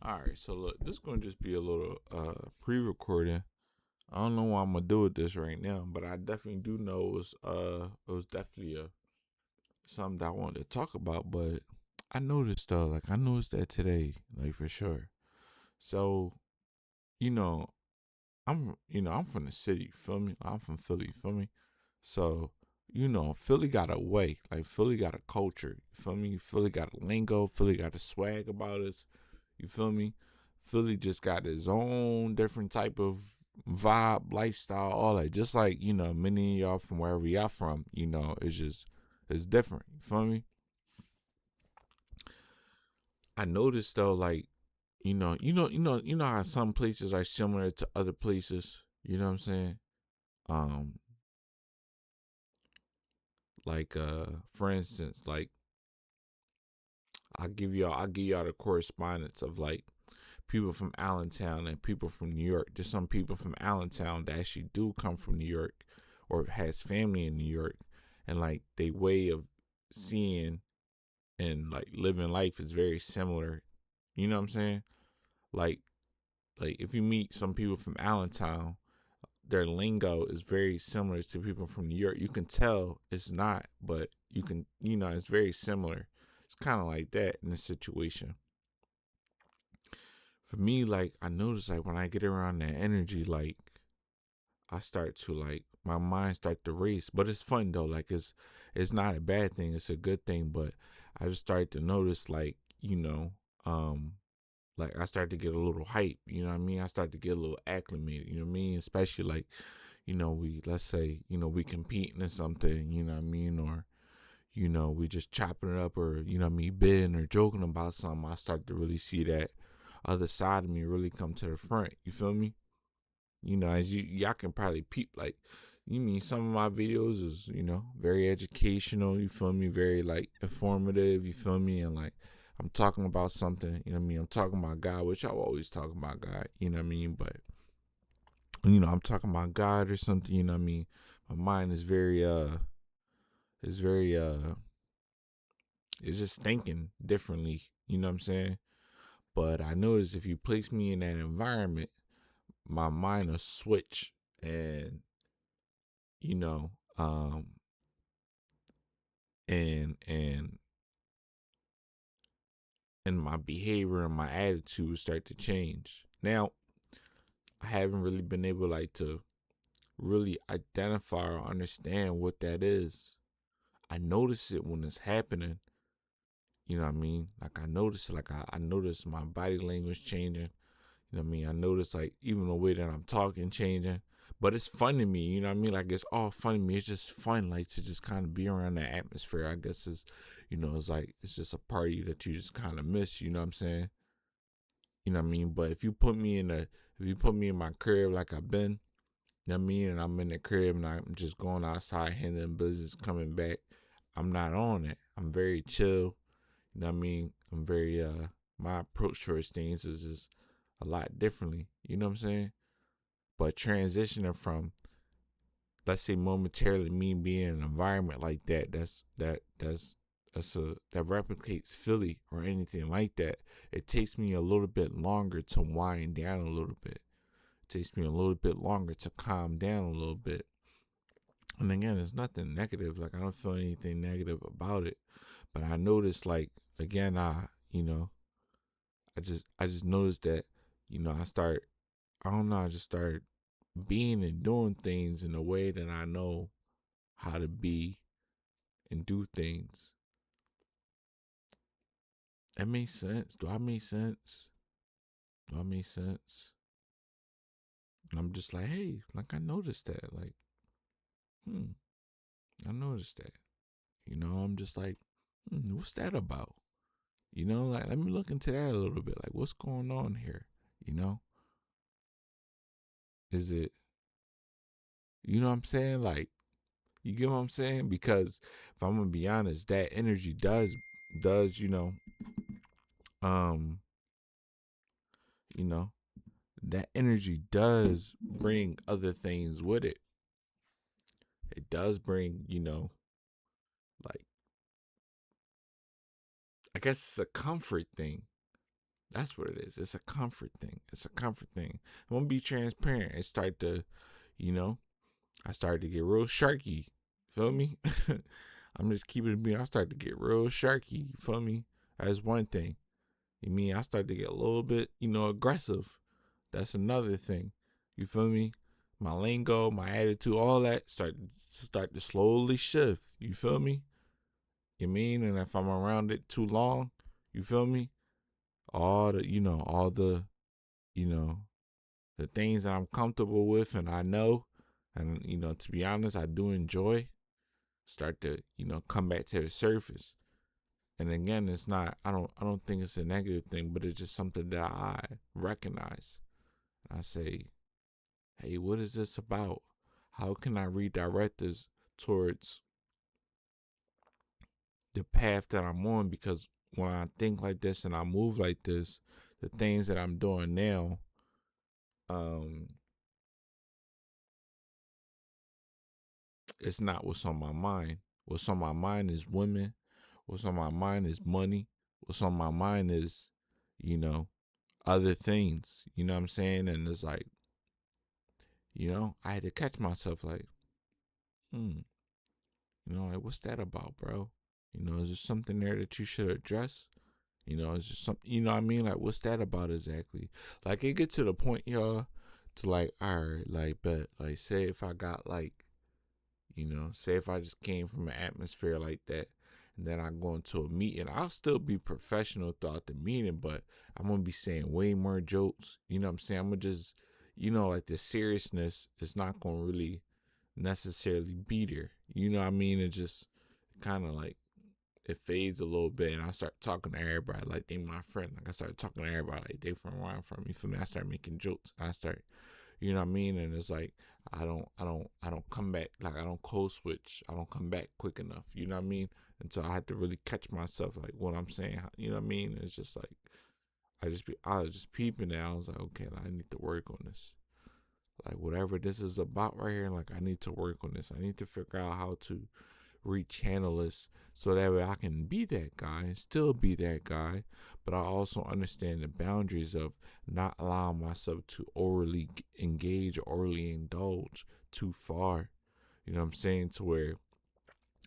All right, so look, this is gonna just be a little pre-recording. I don't know what I'm gonna do with this right now, but I definitely do know it was definitely something that I wanted to talk about. But I noticed that today, like for sure. So you know, I'm from the city, feel me? I'm from Philly, feel me? So Philly got a way, like Philly got a culture, you feel me? Philly got a lingo, Philly got a swag about us. You feel me? Philly just got its own different type of vibe, lifestyle, all that. Just like, many of y'all from wherever y'all from, it's different. You feel me? I noticed though, like, you know how some places are similar to other places. You know what I'm saying? Um, like for instance, like I'll give y'all the correspondence of like people from Allentown and people from New York. There's some people from Allentown that actually do come from New York or has family in New York, and like they way of seeing and like living life is very similar. You know what I'm saying? Like like if you meet some people from Allentown, their lingo is very similar to people from New York. You can tell it's not, but it's very similar. It's kind of like that in this situation. For me, like I notice like when I get around that energy, like I start to like my mind start to race. But it's fun though. Like it's not a bad thing. It's a good thing. But I just started to notice um like I started to get a little hype. You know what I mean? I started to get a little acclimated. You know what I mean? Especially like we let's say we competing in something. You know what I mean? Or we just chopping it up, or me bidding or joking about something. I start to really see that other side of me really come to the front. You feel me? As y'all can probably peep, like, you mean some of my videos is, very educational, you feel me, very like informative, you feel me, and like I'm talking about something, you know what I mean, I'm talking about God, which I always talk about God, you know what I mean, but I'm talking about God or something, you know what I mean. My mind is very it's just thinking differently, you know what I'm saying. But I notice if you place me in that environment, my mind will switch, and you know, and my behavior and my attitude start to change. Now, I haven't really been able like to really identify or understand what that is. I notice it when it's happening. You know what I mean? Like I notice it, like I notice my body language changing. You know what I mean? I notice like even the way that I'm talking changing. But it's fun to me, you know what I mean? Like it's all fun to me. It's just fun, like to just kind of be around that atmosphere. I guess it's like it's just a party that you just kind of miss. You know what I'm saying? You know what I mean? But if you put me in my crib like I've been, you know what I mean, and I'm in the crib and I'm just going outside, handling business, coming back, I'm not on it. I'm very chill. You know what I mean? I'm very my approach towards things is just a lot differently. You know what I'm saying? But transitioning from, let's say, momentarily me being in an environment like that, that replicates Philly or anything like that. It takes me a little bit longer to wind down a little bit. It takes me a little bit longer to calm down a little bit. And again, it's nothing negative. Like I don't feel anything negative about it. But I noticed, like, again, I just noticed that, I don't know, I just started being and doing things in a way that I know how to be and do things. That makes sense. Do I make sense? Do I make sense? And I'm just like, hey, like I noticed that. Like, hmm, I noticed that. I'm just like, what's that about? Like let me look into that a little bit. Like, what's going on here? You know, is it, you know what I'm saying? Like, you get what I'm saying? Because if I'm gonna be honest, that energy does um, you know, that energy does bring other things with it. It does bring, like, I guess it's a comfort thing. That's what it is. It's a comfort thing. It's a comfort thing. I'm gonna be transparent. It start to, you know, I started to get real sharky. Feel me? I'm just keeping it being. I started to get real sharky. You feel me? That's one thing. You mean I started to get a little bit, aggressive. That's another thing. You feel me? My lingo, my attitude, all that start to slowly shift. You feel me? You mean? And if I'm around it too long, you feel me? All the, you know, the things that I'm comfortable with and I know, and to be honest, I do enjoy, start to, come back to the surface. And again, it's not. I don't think it's a negative thing, but it's just something that I recognize. I say, hey, what is this about? How can I redirect this towards the path that I'm on? Because when I think like this and I move like this, the things that I'm doing now, um, it's not what's on my mind. What's on my mind is women. What's on my mind is money. What's on my mind is, you know, other things. You know what I'm saying? And it's like, I had to catch myself like, hmm, like what's that about, bro? Is there something there that you should address? Is there something, what I mean? Like, what's that about exactly? Like, it get to the point, y'all, to like, all right, like, but, like, say if I got, like, say if I just came from an atmosphere like that, and then I go into a meeting, I'll still be professional throughout the meeting, but I'm going to be saying way more jokes. You know what I'm saying? I'm going to just, like the seriousness is not going to really necessarily be there. You know what I mean? It just kind of like, it fades a little bit, and I start talking to everybody like they my friend. Like I start talking to everybody like they from where I'm from. You feel me? I start making jokes. I start, you know what I mean? And it's like I don't come back. Like I don't code switch. I don't come back quick enough. You know what I mean? Until I had to really catch myself, like what I'm saying. You know what I mean? It's just like I was just peeping there. I was like, okay, I need to work on this. Like whatever this is about right here, like I need to work on this. I need to figure out how to rechannel this so that way I can be that guy and still be that guy, but I also understand the boundaries of not allowing myself to overly engage, overly indulge too far. You know what I'm saying? To where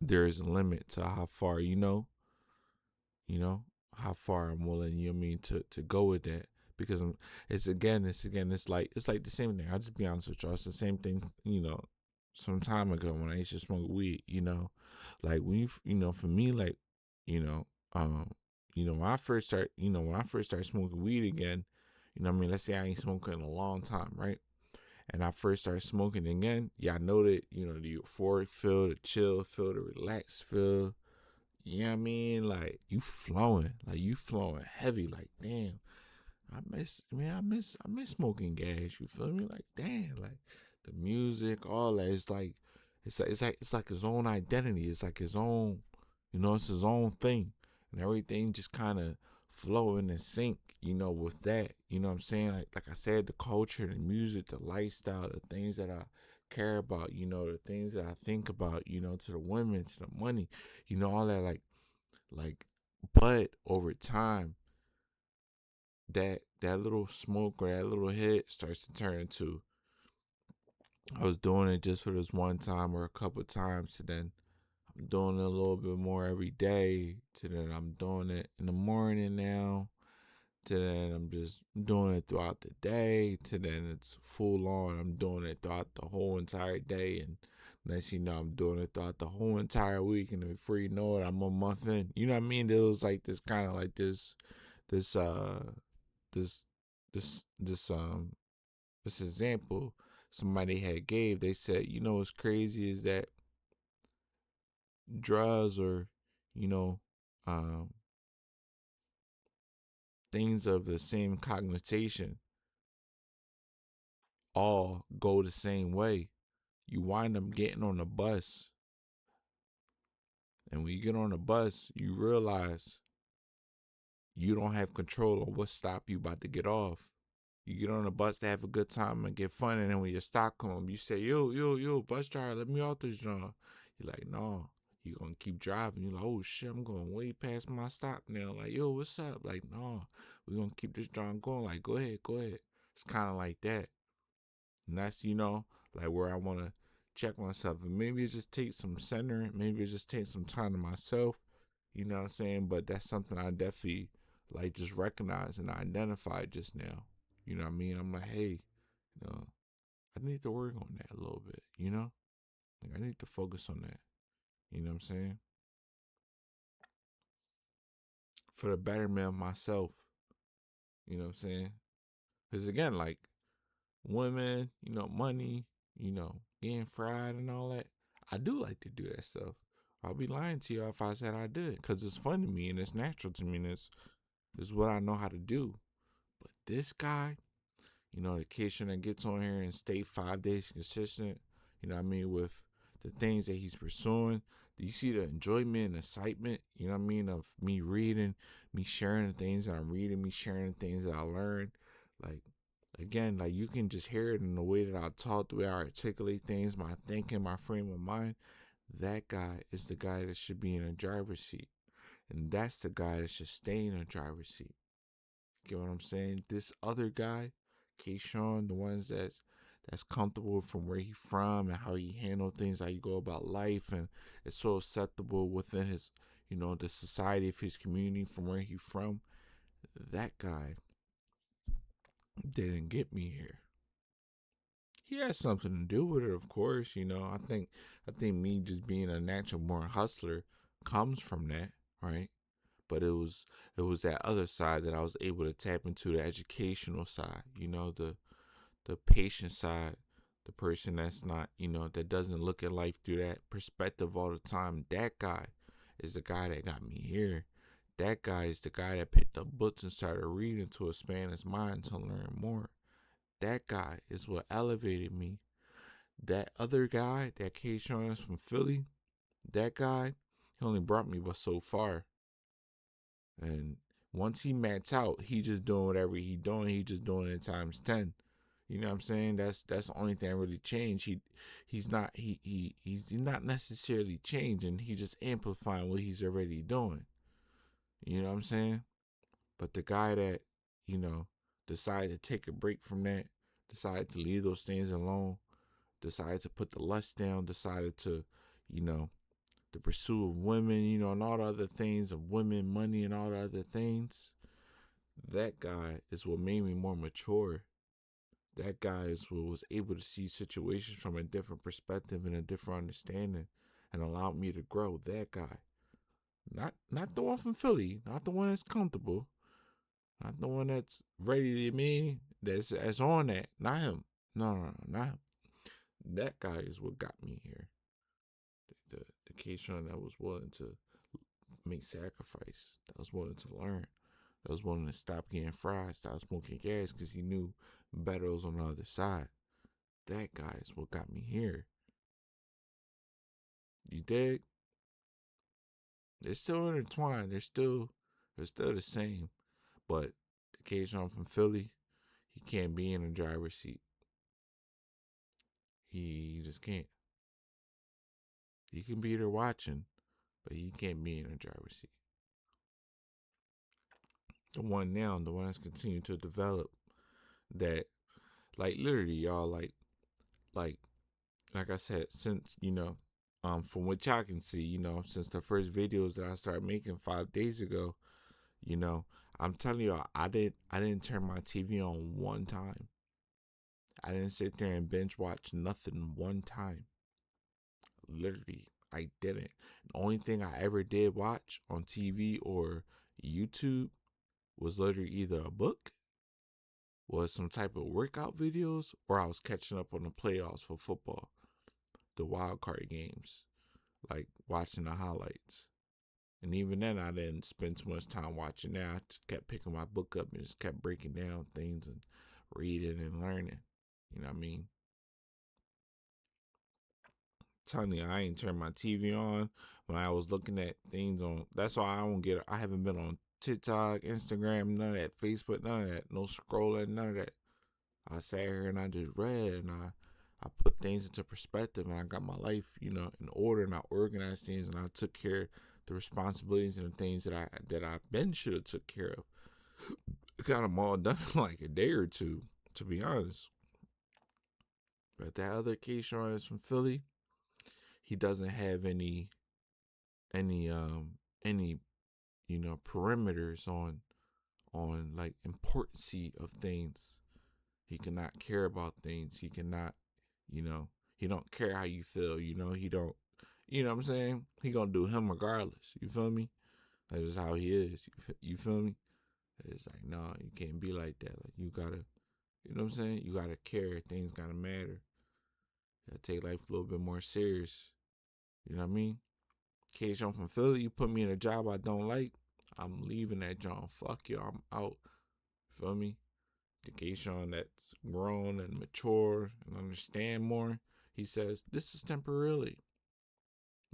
there is a limit to how far, you know, how far I'm willing, to go with that. Because it's like the same thing. I'll just be honest with y'all. It's the same thing, some time ago when I used to smoke weed, like when for me, like, you know, when I first started smoking weed again, let's say I ain't smoking in a long time, right? And I first started smoking again, yeah, I know that, the euphoric feel, the chill feel, the relaxed feel, you know what I mean? Like you flowing heavy, like damn, I miss smoking gas. You feel me? Like damn, like the music, all that. It's like his own identity. It's like his own, it's his own thing, and everything just kind of flow in and sync. With that. You know what I'm saying? Like I said, the culture, the music, the lifestyle, the things that I care about. The things that I think about. To the women, to the money. All that. Like, but over time that little smoke or that little hit starts to turn into I was doing it just for this one time or a couple times, to then I'm doing it a little bit more every day, to then I'm doing it in the morning now, to then I'm just doing it throughout the day, to then it's full on. I'm doing it throughout the whole entire day, and next you know I'm doing it throughout the whole entire week, and before you know it, I'm a month in. You know what I mean? It was like this kind of like this this this this this example somebody had gave. They said, what's crazy is that drugs or you know um things of the same cognition all go the same way. You wind up getting on the bus, and when you get on the bus you realize you don't have control of what stop you about to get off. You get on the bus to have a good time and get fun, and then when your stop comes, you say, yo, bus driver, let me off this joint. You're like, no, you're going to keep driving. You're like, oh, shit, I'm going way past my stop now. Like, yo, what's up? Like, no, We're gonna keep this drawing going. Like, go ahead, go ahead. It's kind of like that. And that's, like where I want to check myself. And maybe it just takes some center. Maybe it just takes some time to myself. You know what I'm saying? But that's something I definitely like just recognize and identify just now. You know what I mean? I'm like, hey, you know, I need to work on that a little bit, Like I need to focus on that. You know what I'm saying? For the betterment of myself. You know what I'm saying? Because again, like women, money, getting fried and all that. I do like to do that stuff. I'll be lying to you if I said I did, because it's fun to me and it's natural to me and it's what I know how to do. But this guy, the Keisha that gets on here and stay 5 days consistent, with the things that he's pursuing. Do you see the enjoyment and excitement, of me reading, me sharing the things that I'm reading, me sharing the things that I learned? Like, again, like you can just hear it in the way that I talk, the way I articulate things, my thinking, my frame of mind. That guy is the guy that should be in a driver's seat. And that's the guy that should stay in a driver's seat. Get what I'm saying? This other guy, Kayshawn, the ones that's comfortable from where he from and how he handle things, how you go about life, and is so acceptable within his, the society of his community from where he from. That guy didn't get me here. He has something to do with it, of course. I think me just being a natural born hustler comes from that, right? But it was that other side that I was able to tap into, the educational side, the patient side, the person that's not, that doesn't look at life through that perspective all the time. That guy is the guy that got me here. That guy is the guy that picked up books and started reading to expand his mind to learn more. That guy is what elevated me. That other guy, that K-Sean from Philly, that guy, he only brought me but so far. And once he maxed out, he just doing whatever he doing. He just doing it times 10. You know what I'm saying? That's the only thing that really changed. He's not necessarily changing. He just amplifying what he's already doing. You know what I'm saying? But the guy that, decided to take a break from that, decided to leave those things alone, decided to put the lust down, decided to, the pursuit of women, and all the other things of women, money, and all the other things. That guy is what made me more mature. That guy is what was able to see situations from a different perspective and a different understanding and allowed me to grow. That guy. Not the one from Philly, not the one that's comfortable, not the one that's ready to me, that's on that. Not him. No, not him. That guy is what got me here. The Keyshawn that was willing to make sacrifice, that was willing to learn, that was willing to stop getting fried, stop smoking gas because he knew better was on the other side. That guy is what got me here. You dig? They're still intertwined. They're still the same. But the Keyshawn from Philly, he can't be in a driver's seat. He just can't. He can be there watching, but he can't be in a driver's seat. The one now, the one that's continuing to develop, that, like, literally, y'all, like I said, since, from what y'all can see, since the first videos that I started making 5 days ago, I'm telling y'all, I didn't turn my TV on one time. I didn't sit there and binge watch nothing one time. Literally, I didn't. The only thing I ever did watch on TV or YouTube was literally either a book, was some type of workout videos, or I was catching up on the playoffs for football, the wild card games, like watching the highlights. And even then, I didn't spend too much time watching that. I just kept picking my book up and just kept breaking down things and reading and learning. You know what I mean? Telling you, I ain't turned my TV on when I was looking at things on. That's why I haven't been on TikTok, Instagram, none of that, Facebook, none of that, no scrolling, none of that. I sat here and I just read and I put things into perspective and I got my life, in order, and I organized things and I took care of the responsibilities and the things that I should have took care of. got them all done in like a day or two, to be honest. But that other Keyshawn is from Philly. He doesn't have any um any perimeters on like importancy of things. He cannot care about things. He cannot, he don't care how you feel. He don't. You know what I'm saying? He gonna do him regardless. You feel me? That's just how he is. You feel me? It's like, no, you can't be like that. Like, you gotta, you know what I'm saying? You gotta care. Things gotta matter. You gotta take life a little bit more serious. You know what I mean? Case I'm from Philly, you put me in a job I don't like, I'm leaving that job. Fuck you, I'm out. Feel me? The Keyshawn that's grown and mature and understand more, he says, this is temporarily.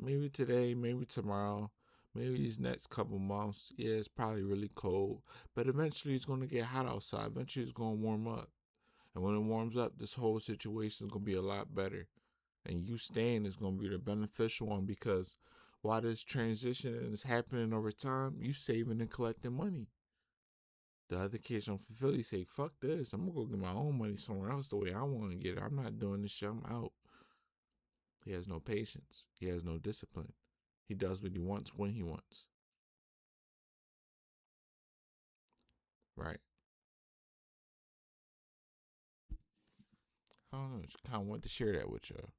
Maybe today, maybe tomorrow, maybe these next couple months. Yeah, it's probably really cold, but eventually it's going to get hot outside. Eventually it's going to warm up. And when it warms up, this whole situation is going to be a lot better. And you staying is going to be the beneficial one because while this transition is happening over time, you saving and collecting money. The other kids from Philly say, fuck this. I'm going to go get my own money somewhere else the way I want to get it. I'm not doing this shit. I'm out. He has no patience. He has no discipline. He does what he wants when he wants. Right. I don't know. Just kind of want to share that with y'all.